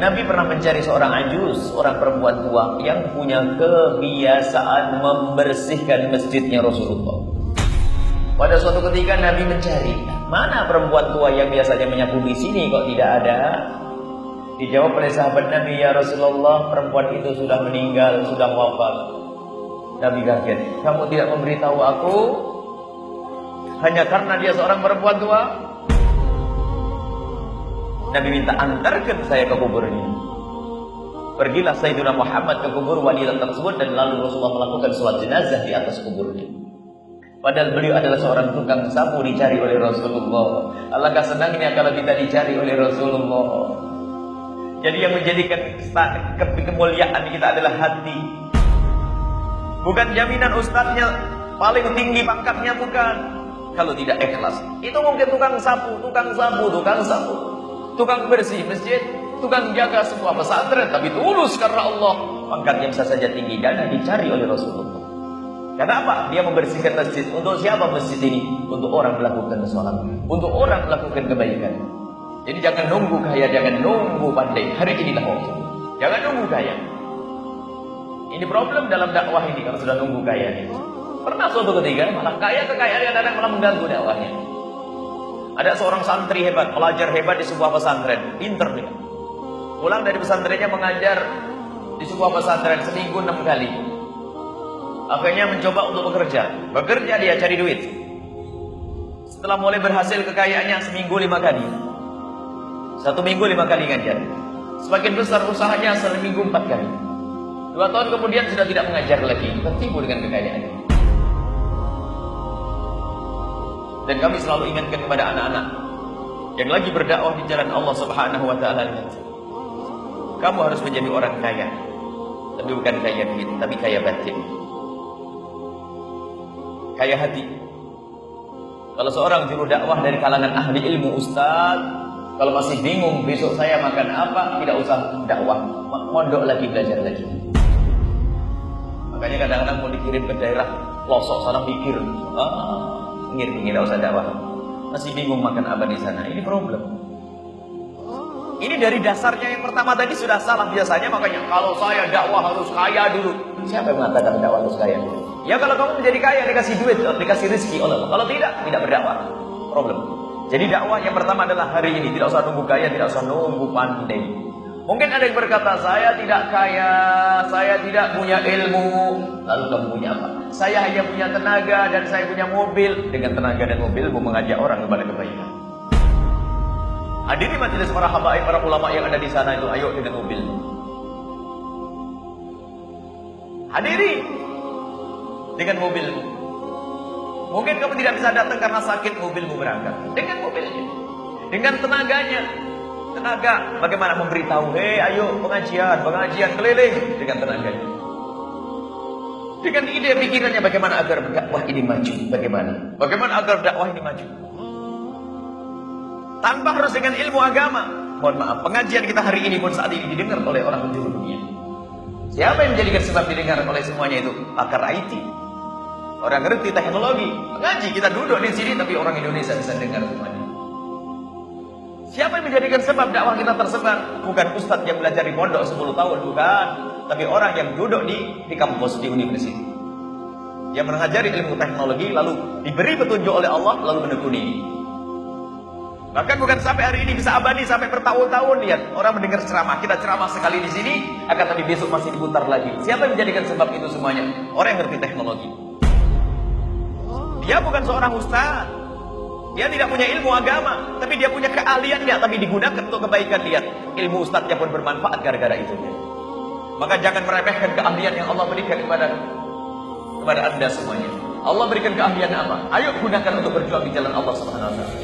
Nabi pernah mencari seorang ajuz, seorang perempuan tua yang punya kebiasaan membersihkan masjidnya Rasulullah. Pada suatu ketika Nabi mencari, mana perempuan tua yang biasanya menyapu di sini kok tidak ada? Dijawab oleh sahabat Nabi, ya Rasulullah, perempuan itu sudah meninggal, sudah wafat. Nabi kaget, kamu tidak memberitahu aku hanya karena dia seorang perempuan tua? Nabi minta, antarkan saya ke kuburnya. Pergilah Sayyidina Muhammad ke kubur wanita tersebut, dan lalu Rasulullah melakukan sholat jenazah di atas kuburnya. Padahal beliau adalah seorang tukang sapu dicari oleh Rasulullah. Alangkah senangnya kalau kita dicari oleh Rasulullah. Jadi yang menjadikan kemuliaan kita adalah hati. Bukan jaminan ustadznya paling tinggi pangkatnya, bukan. Kalau tidak ikhlas, itu mungkin tukang sapu, tukang bersih masjid, tukang jaga sebuah pesantren, tapi tulus karena Allah, pangkatnya bisa saja tinggi dan dicari oleh Rasulullah. Kenapa? Dia membersihkan masjid. Untuk siapa masjid ini? Untuk orang melakukan sholat, untuk orang melakukan kebaikan. Jadi jangan nunggu kaya, jangan nunggu pandai. Hari inilah waktu. Jangan nunggu kaya. Ini problem dalam dakwah ini kalau sudah nunggu kaya. Pernah suatu ketika malah kekayaan kadang malah mengganggu dakwahnya. Ada seorang santri hebat, pelajar hebat di sebuah pesantren, pinter dia. Pulang dari pesantrennya mengajar di sebuah pesantren seminggu 6 kali. Akhirnya mencoba untuk bekerja dia cari duit. Setelah mulai berhasil kekayaannya, seminggu 5 kali, 1 minggu 5 kali ngajar. Semakin besar usahanya, seminggu 4 kali. 2 tahun kemudian sudah tidak mengajar lagi, tertipu dengan kekayaannya. Dan kami selalu ingatkan kepada anak-anak yang lagi berdakwah di jalan Allah Subhanahu wa taala, kamu harus menjadi orang kaya, tapi bukan kaya duit, tapi kaya batin, kaya hati. Kalau seorang juru dakwah dari kalangan ahli ilmu, ustaz, kalau masih bingung besok saya makan apa, tidak usah dakwah, mondok lagi, belajar lagi. Makanya kadang-kadang mau dikirim ke daerah pelosok sana pikir, tidak usah dakwah. Masih bingung makan apa di sana, ini problem. Ini dari dasarnya yang pertama tadi sudah salah biasanya. Makanya kalau saya dakwah harus kaya dulu. Siapa yang mengatakan dakwah harus kaya dulu? Ya kalau kamu menjadi kaya, dikasih duit, dikasih rezeki oleh Allah. Kalau tidak berdakwah. Problem. Jadi dakwah yang pertama adalah hari ini. Tidak usah nunggu kaya, tidak usah nunggu pandai. Mungkin ada yang berkata, saya tidak kaya, saya tidak punya ilmu. Lalu kamu punya apa? Saya hanya punya tenaga dan saya punya mobil. Dengan tenaga dan mobilmu mengajak orang kepada kebaikan. Hadirin majelis para habaib, para ulama yang ada di sana itu, ayo dengan mobilmu. Hadiri dengan mobilmu. Mungkin kamu tidak bisa datang karena sakit, mobilmu berangkat. Dengan mobilnya, dengan tenaganya. Tenaga, bagaimana memberitahu, ayo pengajian keliling, dengan tenaganya. Dengan ide pikirannya, bagaimana agar dakwah ini maju, bagaimana agar dakwah ini maju. Tanpa harus dengan ilmu agama. Mohon maaf, pengajian kita hari ini pun saat ini didengar oleh orang penjuru dunia. Siapa yang menjadikan sebab didengar oleh semuanya itu? Pakar IT, orang ngerti teknologi. Mengaji, kita duduk di sini tapi orang Indonesia bisa dengar semuanya. Siapa yang menjadikan sebab dakwah kita tersebar? Bukan ustadz yang belajar di pondok 10 tahun, bukan. Tapi orang yang duduk di kampus, di universitas, yang mengajari ilmu teknologi, lalu diberi petunjuk oleh Allah, lalu menekuni. Bahkan bukan sampai hari ini, bisa abadi sampai bertahun-tahun. Lihat, orang mendengar ceramah, kita ceramah sekali di sini, akan tapi besok masih diputar lagi. Siapa yang menjadikan sebab itu semuanya? Orang yang ngerti teknologi. Dia bukan seorang ustaz, dia tidak punya ilmu agama, tapi dia punya keahliannya, tapi digunakan untuk kebaikan. Lihat, ilmu ustaznya pun bermanfaat gara-gara itu. Maka jangan meremehkan keahlian yang Allah berikan kepada Anda semuanya. Allah berikan keahlian apa? Ayo gunakan untuk berjuang di jalan Allah Subhanahu wa taala.